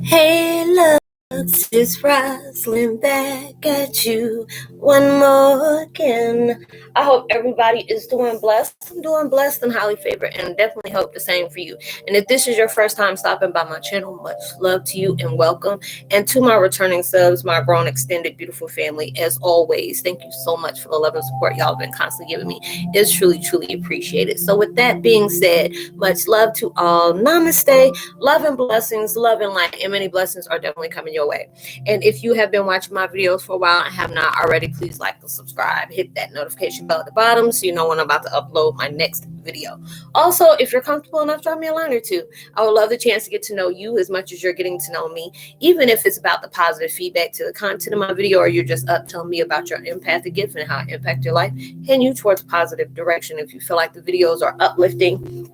Hey, looks, it's Roslynn back at you one more again. I hope everybody is doing blessed. I'm doing blessed and highly favored, and definitely hope the same for you. And if this is your first time stopping by my channel, much love to you and welcome. And to my returning subs, my grown, extended, beautiful family, as always, thank you so much for the love and support y'all have been constantly giving me. It's truly, truly appreciated. So with that being said, much love to all. Namaste. Love and blessings, love and light, and many blessings are definitely coming your way. And if you have been watching my videos for a while and have not already, please like and subscribe. Hit that notification bell at the bottom so you know when I'm about to upload my next video. Also, if you're comfortable enough, drop me a line or two. I would love the chance to get to know you as much as you're getting to know me, even if it's about the positive feedback to the content of my video, or you're just up telling me about your empathic gift and how it impacts your life, and you towards positive direction. If you feel like the videos are uplifting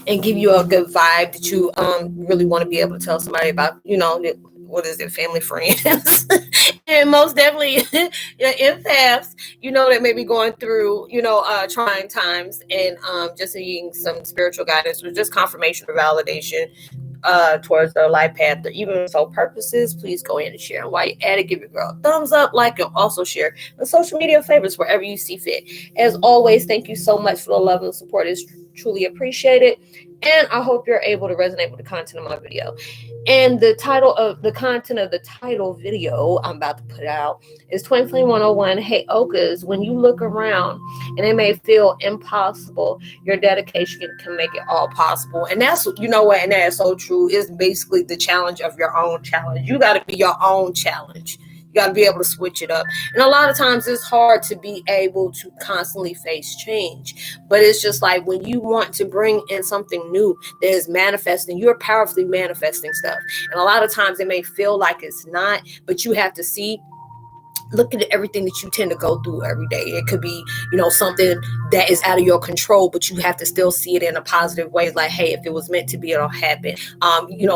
and give you a good vibe that you really want to be able to tell somebody about, what is it, family, friends, and most definitely empaths, that may be going through, trying times, and just needing some spiritual guidance or just confirmation or validation towards their life path, or even so purposes, please go in and share. And while you're at it, give your girl a thumbs up, like, and also share the social media favorites wherever you see fit. As always, thank you so much for the love and support. It's truly appreciated, and I hope you're able to resonate with the content of my video. And the content of the title video I'm about to put out is 2020 101 Heyokas. When you look around and it may feel impossible, your dedication can make it all possible. And that's, and that's so true. It's basically the challenge of your own challenge. You got to be your own challenge. You got to be able to switch it up. And a lot of times it's hard to be able to constantly face change. But it's just like when you want to bring in something new that is manifesting, you're powerfully manifesting stuff. And a lot of times it may feel like it's not, but you have to look at everything that you tend to go through every day. It could be, something that is out of your control, but you have to still see it in a positive way. Like, hey, if it was meant to be, it'll happen.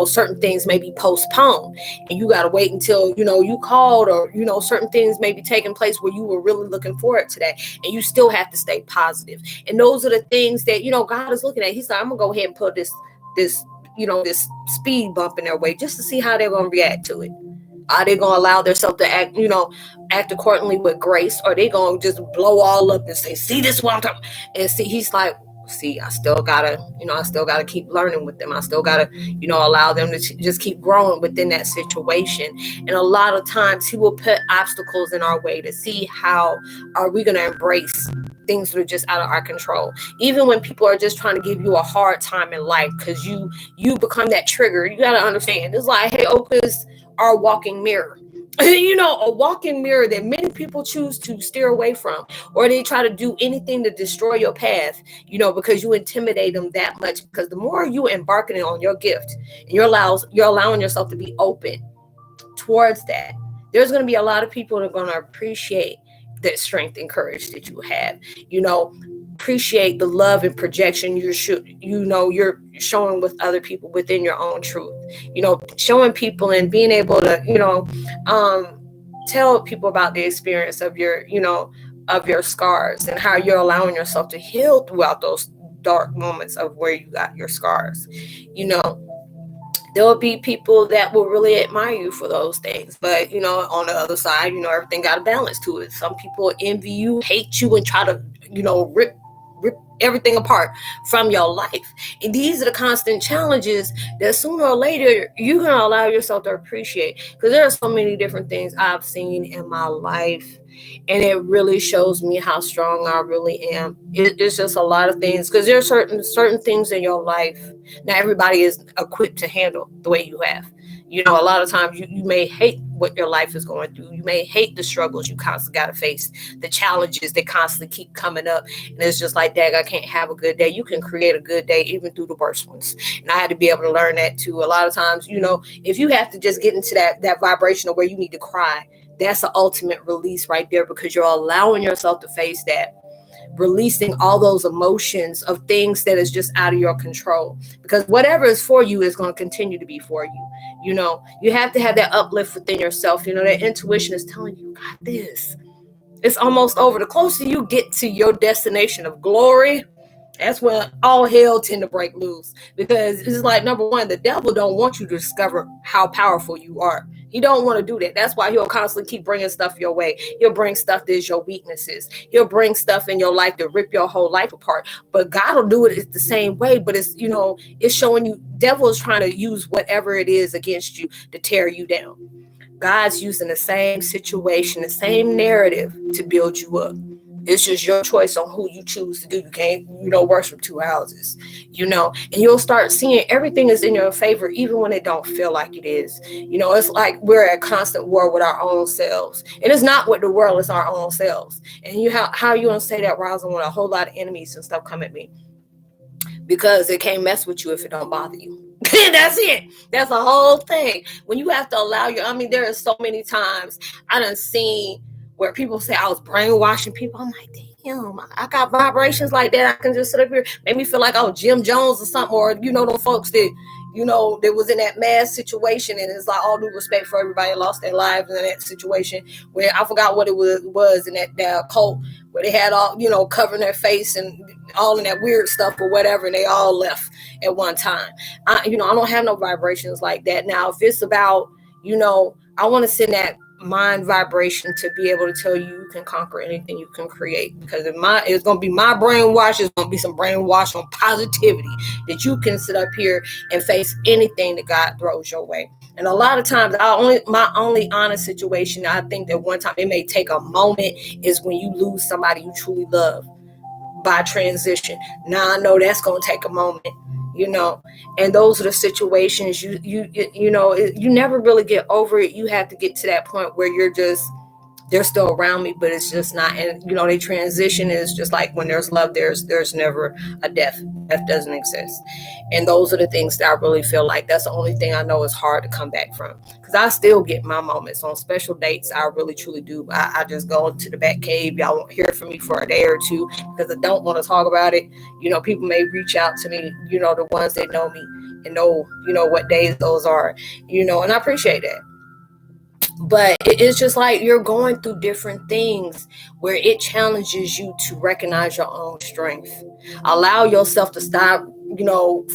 Certain things may be postponed and you got to wait until, you called, or, certain things may be taking place where you were really looking forward to that, and you still have to stay positive. And those are the things that, God is looking at. He's like, I'm gonna go ahead and put this speed bump in their way just to see how they're going to react to it. Are they going to allow themselves to act accordingly with grace? Or are they going to just blow all up and say, see, this one time? And see, he's like, see, I still gotta keep learning with them. I still gotta, allow them to just keep growing within that situation. And a lot of times he will put obstacles in our way to see how are we going to embrace things that are just out of our control. Even when people are just trying to give you a hard time in life, because you become that trigger. You got to understand, it's like, Heyokas are a walking mirror. A walking mirror that many people choose to steer away from, or they try to do anything to destroy your path, because you intimidate them that much. Because the more you embarking on your gift and you're allowing yourself to be open towards that, there's going to be a lot of people that are going to appreciate that strength and courage that you have. Appreciate the love and projection you're showing with other people within your own truth. Showing people and being able to tell people about the experience of your scars, and how you're allowing yourself to heal throughout those dark moments of where you got your scars. There will be people that will really admire you for those things. But, on the other side, everything got a balance to it. Some people envy you, hate you, and try to, rip everything apart from your life. And these are the constant challenges that sooner or later you're going to allow yourself to appreciate. Because there are so many different things I've seen in my life, and it really shows me how strong I really am. It's just a lot of things, because there are certain things in your life. Not everybody is equipped to handle the way you have. A lot of times you may hate what your life is going through. You may hate the struggles you constantly got to face, the challenges that constantly keep coming up. And it's just like, dang, I can't have a good day. You can create a good day even through the worst ones. And I had to be able to learn that too. A lot of times, if you have to just get into that vibration of where you need to cry, that's the ultimate release right there, because you're allowing yourself to face that. Releasing all those emotions of things that is just out of your control, because whatever is for you is going to continue to be for you. You have to have that uplift within yourself. That intuition is telling you, got this. It's almost over. The closer you get to your destination of glory, That's when all hell tend to break loose, because it's like, number one, the devil don't want you to discover how powerful you are. He don't want to do that. That's why he'll constantly keep bringing stuff your way. He'll bring stuff that is your weaknesses. He'll bring stuff in your life to rip your whole life apart. But God will do it the same way. But it's, it's showing you, devil is trying to use whatever it is against you to tear you down. God's using the same situation, the same narrative to build you up. It's just your choice on who you choose to do. You can't, worship two houses, and you'll start seeing everything is in your favor, even when it don't feel like it is. It's like we're at constant war with our own selves. And it's not with the world, it's our own selves. And how you gonna say that, Roslynn, when a whole lot of enemies and stuff come at me? Because it can't mess with you if it don't bother you. That's it. That's the whole thing. When you have to allow there are so many times I done seen where people say I was brainwashing people. I'm like, damn, I got vibrations like that. I can just sit up here, make me feel like I was Jim Jones or something, or them folks that that was in that mass situation. And it's like, all due respect for everybody that lost their lives in that situation, where I forgot what it was in that cult, where they had all covering their face and all in that weird stuff or whatever, and they all left at one time. I don't have no vibrations like that. Now, if it's about I want to send that mind vibration to be able to tell you can conquer anything, you can create, because it's going to be my brainwash. It's going to be some brainwash on positivity, that you can sit up here and face anything that God throws your way. And a lot of times, my only honest situation, I think that one time it may take a moment, is when you lose somebody you truly love by transition. Now I know that's going to take a moment, and those are the situations you never really get over it. You have to get to that point where they're still around me, but it's just not. And they transition is just like, when there's love, there's never a death. Death doesn't exist. And those are the things that I really feel like that's the only thing I know is hard to come back from, because I still get my moments on special dates. I really truly do. I just go to the back cave. Y'all won't hear from me for a day or two, because I don't want to talk about it. People may reach out to me, the ones that know me and know what days those are, and I appreciate that. But it's just like you're going through different things where it challenges you to recognize your own strength. Allow yourself to stop,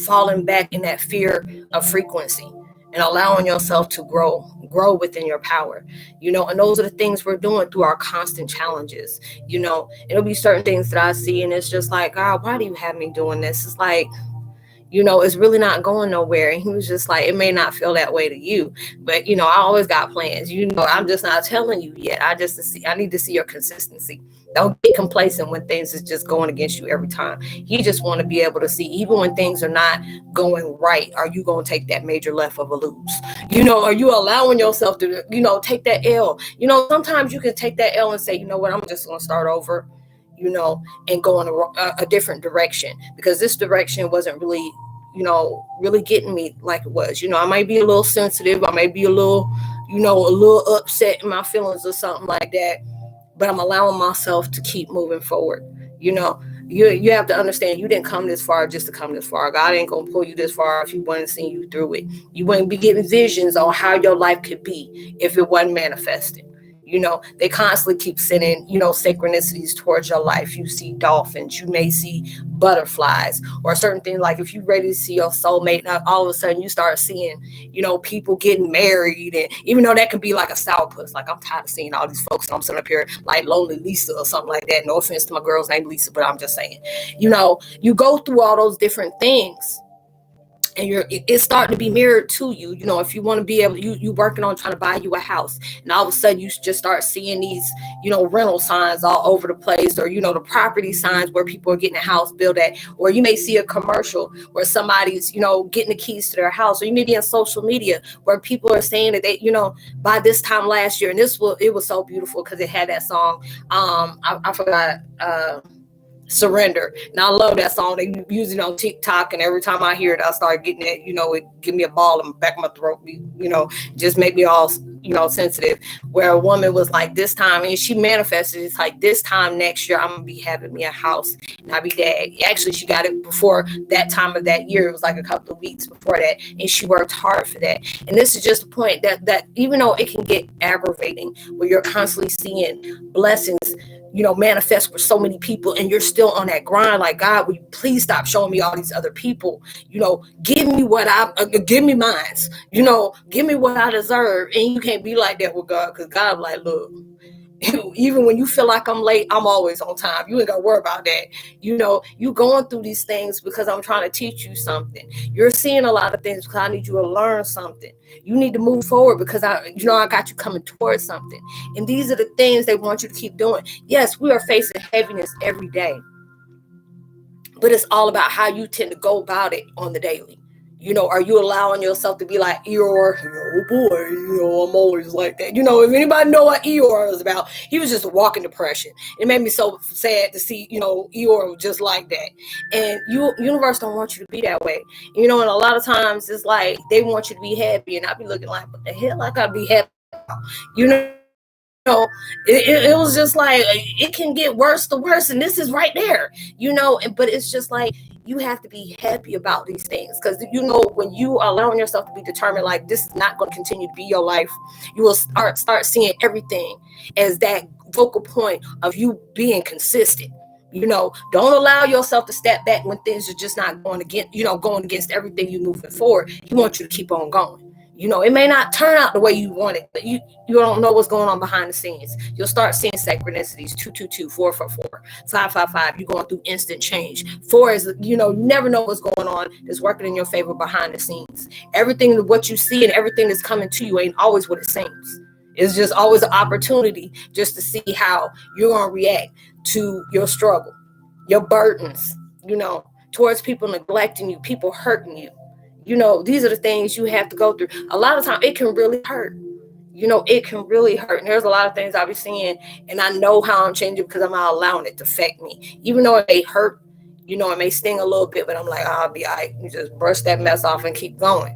falling back in that fear of frequency, and allowing yourself to grow within your power, and those are the things we're doing through our constant challenges. It'll be certain things that I see, and it's just like, God, why do you have me doing this? It's like, it's really not going nowhere. And he was just like, it may not feel that way to you, but I always got plans. I'm just not telling you yet. I need to see your consistency. Don't get complacent when things is just going against you every time. You just want to be able to see, even when things are not going right, are you going to take that major left of a lose? Are you allowing yourself to, take that L? Sometimes you can take that L and say, you know what, I'm just going to start over, and go in a different direction, because this direction wasn't really, really getting me like it was. I might be a little sensitive. I may be a little upset in my feelings or something like that, but I'm allowing myself to keep moving forward. You have to understand, you didn't come this far just to come this far. God ain't gonna pull you this far if He wasn't seeing you through it. You wouldn't be getting visions on how your life could be if it wasn't manifested. They constantly keep sending, synchronicities towards your life. You see dolphins, you may see butterflies, or certain things, like if you're ready to see your soulmate, now all of a sudden you start seeing, people getting married. And even though that could be like a sourpuss, like I'm tired of seeing all these folks, I'm sitting up here like Lonely Lisa or something like that. No offense to my girl's name Lisa, but I'm just saying, you go through all those different things, and it's starting to be mirrored to you. If you want to be able, you working on trying to buy you a house, and all of a sudden you just start seeing these, rental signs all over the place, or, the property signs where people are getting a house built at, or you may see a commercial where somebody's, getting the keys to their house, or you may be on social media where people are saying that they, by this time last year, and it was so beautiful because it had that song. I forgot, Surrender. Now I love that song. They use it on TikTok, and every time I hear it, I start getting it, it give me a ball in the back of my throat, just make me all, sensitive, where a woman was like, this time, and she manifested, it's like, this time next year, I'm going to be having me a house, and I'll be dead. Actually, she got it before that time of that year. It was like a couple of weeks before that, and she worked hard for that. And this is just a point that even though it can get aggravating, where you're constantly seeing blessings, manifest for so many people, and you're still on that grind. Like, God, will you please stop showing me all these other people? Give me what give me mines. Give me what I deserve. And you can't be like that with God, because God, like, look, even when you feel like I'm late, I'm always on time. You ain't got to worry about that. You going through these things because I'm trying to teach you something. You're seeing a lot of things because I need you to learn something. You need to move forward because I got you coming towards something. And these are the things they want you to keep doing. Yes, we are facing heaviness every day, but it's all about how you tend to go about it on the daily. Are you allowing yourself to be like Eeyore? Oh boy, I'm always like that. If anybody know what Eeyore was about, he was just a walking depression. It made me so sad to see, Eeyore was just like that. And universe don't want you to be that way. And a lot of times it's like they want you to be happy, and I be looking like, what the hell I gotta be happy about? It was just like, it can get worse to worse, and this is right there, but it's just like, you have to be happy about these things, because when you are allowing yourself to be determined, like, this is not going to continue to be your life, you will start seeing everything as that focal point of you being consistent. Don't allow yourself to step back when things are just not going against everything you moving forward. He wants you to keep on going. It may not turn out the way you want it, but you don't know what's going on behind the scenes. You'll start seeing synchronicities: 222, 444, 555. You're going through instant change. 4 is, you never know what's going on that's working in your favor behind the scenes. Everything, what you see and everything that's coming to you ain't always what it seems. It's just always an opportunity just to see how you're going to react to your struggle, your burdens, towards people neglecting you, people hurting you. These are the things you have to go through. A lot of times it can really hurt. It can really hurt. And there's a lot of things I'll be seeing, and I know how I'm changing because I'm not allowing it to affect me. Even though it may hurt, it may sting a little bit, but I'm like, I'll be all right. You just brush that mess off and keep going.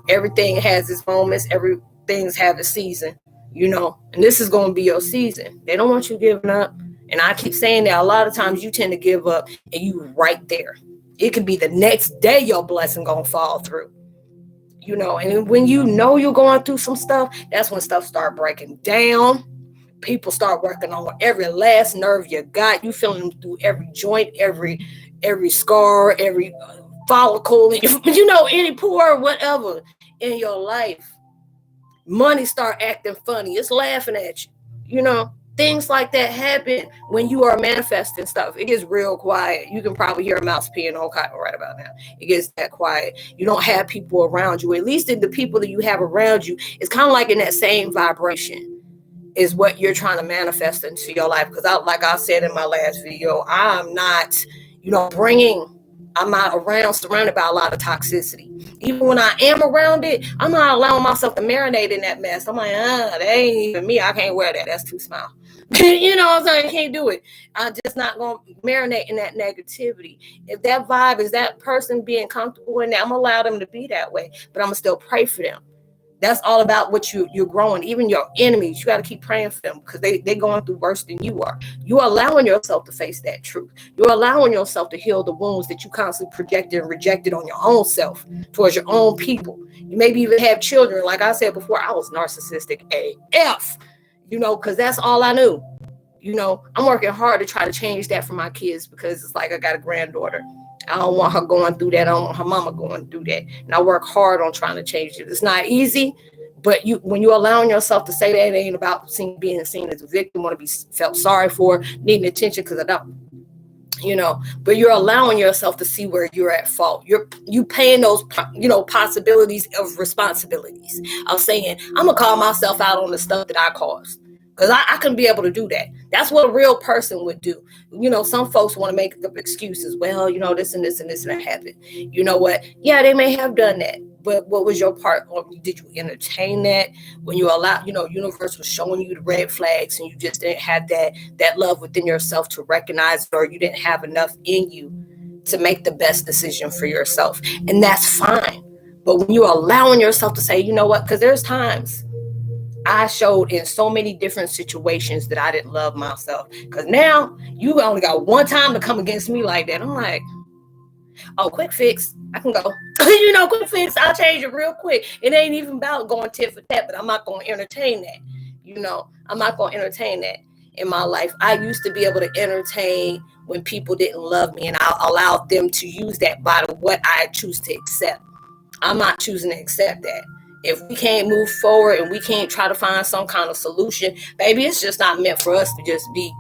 Everything has its moments. Everything's have a season, and this is going to be your season. They don't want you giving up. And I keep saying that a lot of times you tend to give up, and you right there. It could be the next day your blessing gonna fall through, and when you're going through some stuff, that's when stuff start breaking down. People start working on every last nerve you got. You feeling them through every joint, every scar, every follicle, any pore, whatever in your life. Money start acting funny. It's laughing at you. Things like that happen when you are manifesting stuff. It gets real quiet. You can probably hear a mouse peeing on cotton right about now. It gets that quiet. You don't have people around you. At least the people that you have around you, it's kind of like in that same vibration is what you're trying to manifest into your life. Because like I said in my last video, I'm not, I'm not surrounded by a lot of toxicity. Even when I am around it, I'm not allowing myself to marinate in that mess. I'm like, that ain't even me. I can't wear that. That's too small. What I'm saying? I can't do it. I'm just not going to marinate in that negativity. If that vibe is that person being comfortable in that, I'm going to allow them to be that way. But I'm going to still pray for them. That's all about what you're growing. Even your enemies, you got to keep praying for them because they're going through worse than you are. You're allowing yourself to face that truth. You're allowing yourself to heal the wounds that you constantly projected and rejected on your own self towards your own people. You maybe even have children. Like I said before, I was narcissistic AF, because that's all I knew. I'm working hard to try to change that for my kids because it's like I got a granddaughter. I don't want her going through that. I don't want her mama going through that. And I work hard on trying to change it. It's not easy, but when you're allowing yourself to say that, it ain't about being seen as a victim, want to be felt sorry for, needing attention because I don't. But you're allowing yourself to see where you're at fault. You paying those, possibilities of responsibilities. I'm saying, I'm going to call myself out on the stuff that I caused. Because I couldn't be able to do that. That's what a real person would do. Some folks want to make up excuses. Well, this and this and this and that happened. You know what? Yeah, they may have done that. But what was your part? Or did you entertain that? When you allowed, universe was showing you the red flags and you just didn't have that love within yourself to recognize it, or you didn't have enough in you to make the best decision for yourself. And that's fine. But when you're allowing yourself to say, you know what? Because there's times I showed in so many different situations that I didn't love myself. Because now you only got one time to come against me like that. I'm like, oh, quick fix. I can go. Quick fix. I'll change it real quick. It ain't even about going tit for tat, but I'm not going to entertain that. I'm not going to entertain that. in my life. I used to be able to entertain when people didn't love me, and I allowed them to use that by what I choose to accept. I'm not choosing to accept that. If we can't move forward and we can't try to find some kind of solution, baby, it's just not meant for us to just be,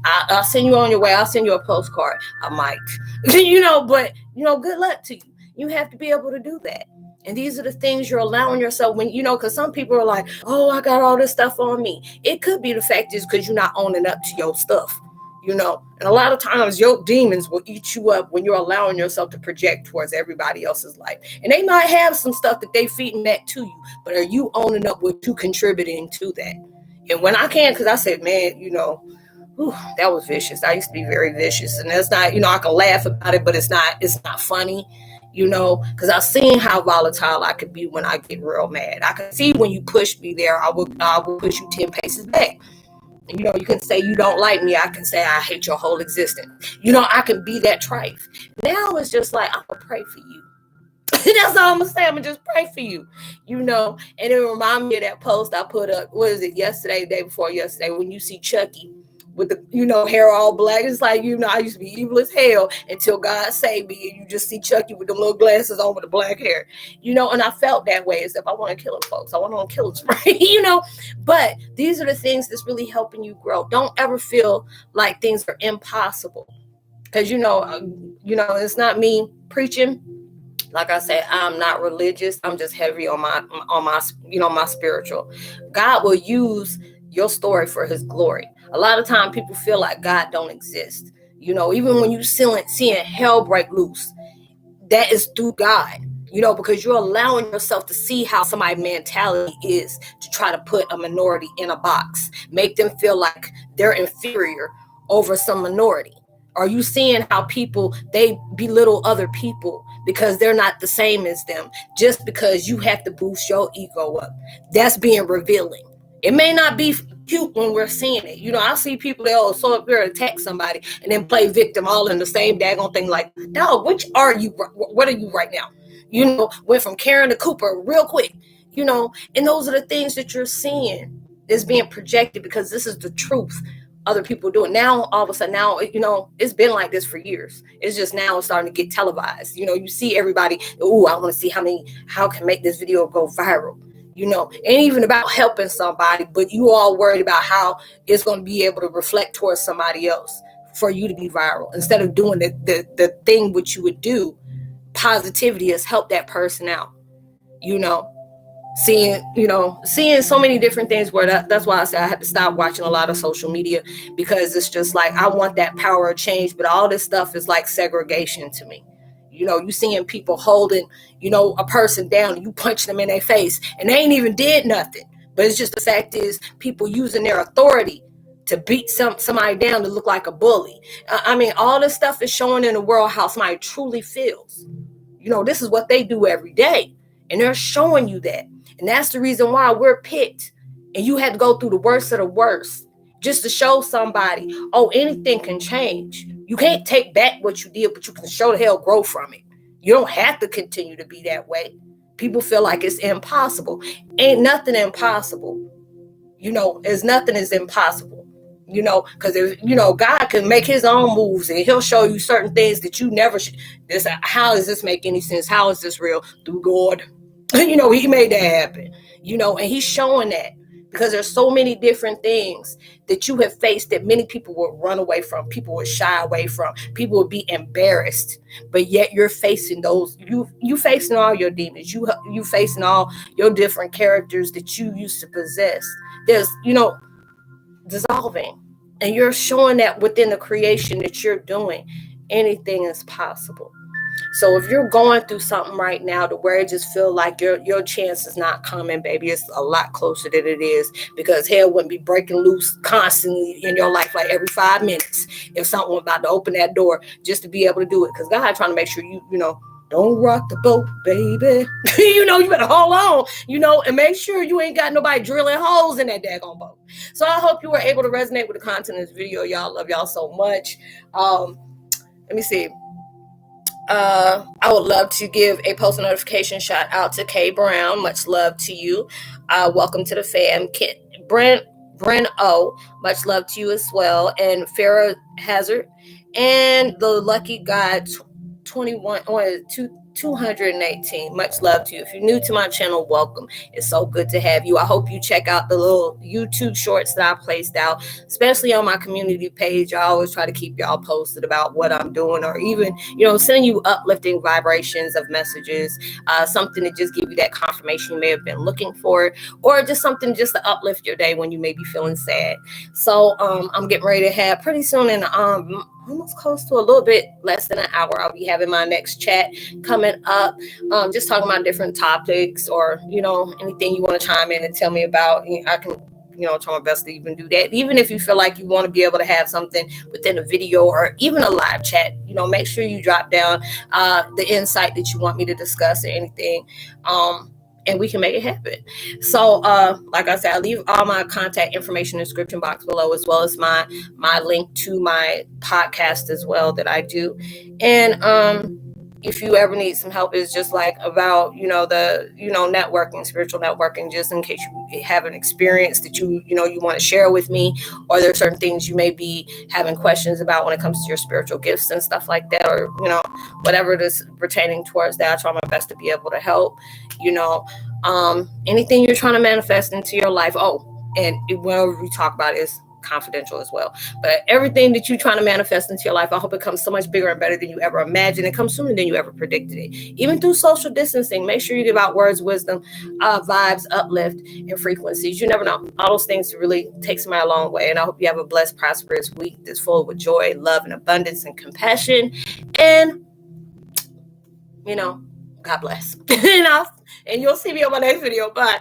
I'll send you on your way. I'll send you a postcard. I might, but, good luck to you. You have to be able to do that. And these are the things you're allowing yourself when, because some people are like, oh, I got all this stuff on me. It could be the fact is because you're not owning up to your stuff. And a lot of times your demons will eat you up when you're allowing yourself to project towards everybody else's life. And they might have some stuff that they feeding that to you, but are you owning up what you contributing to that? And when I can, because I said, man, that was vicious. I used to be very vicious, and that's not, I can laugh about it, but it's not funny, because I've seen how volatile I could be when I get real mad. I can see when you push me there, I will push you 10 paces back. You can say you don't like me. I can say I hate your whole existence. I can be that trite. Now it's just like, I'm going to pray for you. That's all I'm going to say. I'm going to just pray for you, and it reminds me of that post I put up, what is it, yesterday, day before yesterday, when you see Chucky with the, hair all black. It's like, I used to be evil as hell until God saved me, and you just see Chucky with the little glasses on with the black hair, and I felt that way as if I want to kill folks. I want to kill them, right? But these are the things that's really helping you grow. Don't ever feel like things are impossible, because, it's not me preaching. Like I said, I'm not religious. I'm just heavy on my my spiritual. God will use your story for his glory. A lot of time people feel like God don't exist. Even when you seeing hell break loose, that is through God. Because you're allowing yourself to see how somebody's mentality is to try to put a minority in a box, make them feel like they're inferior over some minority. Are you seeing how people, they belittle other people because they're not the same as them, just because you have to boost your ego up? That's being revealing. It may not be cute when we're seeing it. I see people, they'll so up here attack somebody and then play victim all in the same daggone thing. Like, dog, which are you? What are you right now? Went from Karen to Cooper real quick, and those are the things that you're seeing is being projected because this is the truth. Other people do it now. All of a sudden now, it's been like this for years. It's just now it's starting to get televised. You see everybody, ooh, I want to see how can make this video go viral. Ain't even about helping somebody, but you all worried about how it's going to be able to reflect towards somebody else for you to be viral. Instead of doing the thing which you would do, positivity has helped that person out. Seeing so many different things where that's why I said I had to stop watching a lot of social media, because it's just like, I want that power of change, but all this stuff is like segregation to me. You seeing people holding, a person down, and you punch them in their face and they ain't even did nothing. But it's just the fact is people using their authority to beat somebody down to look like a bully. All this stuff is showing in the world how somebody truly feels. This is what they do every day. And they're showing you that. And that's the reason why we're picked. And you had to go through the worst of the worst just to show somebody, oh, anything can change. You can't take back what you did, but you can show the hell grow from it. You don't have to continue to be that way. People feel like it's impossible. Ain't nothing impossible. There's nothing is impossible. Because if God can make his own moves, and he'll show you certain things that you never should. How does this make any sense? How is this real? Through God. He made that happen. And he's showing that because there's so many different things that you have faced that many people would run away from, people would shy away from, people would be embarrassed, but yet you're facing those, you facing all your demons, you facing all your different characters that you used to possess. There's, dissolving, and you're showing that within the creation that you're doing, anything is possible. So if you're going through something right now to where it just feel like your chance is not coming, baby, it's a lot closer than it is, because hell wouldn't be breaking loose constantly in your life like every 5 minutes if something was about to open that door just to be able to do it. Because God trying to make sure you don't rock the boat, baby. You better hold on, and make sure you ain't got nobody drilling holes in that daggone boat. So I hope you were able to resonate with the content of this video. Y'all, love y'all so much. Let me see. I would love to give a post notification shout out to Kay Brown. Much love to you. Welcome to the fam. Bren O, much love to you as well. And Farrah Hazard. And the Lucky Guy 21 or 218. Much love to you. If you're new to my channel, welcome. It's so good to have you. I hope you check out the little YouTube shorts that I placed out, especially on my community page. I always try to keep y'all posted about what I'm doing, or even, sending you uplifting vibrations of messages, something to just give you that confirmation you may have been looking for, or just something just to uplift your day when you may be feeling sad. So I'm getting ready to have pretty soon, in almost close to a little bit less than an hour, I'll be having my next chat coming up, just talking about different topics, or anything you want to chime in and tell me about. I can try my best to even do that. Even if you feel like you want to be able to have something within a video or even a live chat, make sure you drop down the insight that you want me to discuss or anything, and we can make it happen. So like I said, I'll leave all my contact information in the description box below, as well as my link to my podcast as well that I do. And if you ever need some help, it's just like about the networking, spiritual networking, just in case you have an experience that you want to share with me, or there are certain things you may be having questions about when it comes to your spiritual gifts and stuff like that, or whatever it is pertaining towards that. I try my best to be able to help. Anything you're trying to manifest into your life. And whatever we talk about is confidential as well. But everything that you're trying to manifest into your life, I hope it comes so much bigger and better than you ever imagined. It comes sooner than you ever predicted it. Even through social distancing, make sure you give out words, wisdom, vibes, uplift, and frequencies. You never know. All those things really take somebody a long way. And I hope you have a blessed, prosperous week that's full with joy, love, and abundance and compassion. And, God bless. And you'll see me on my next video. Bye.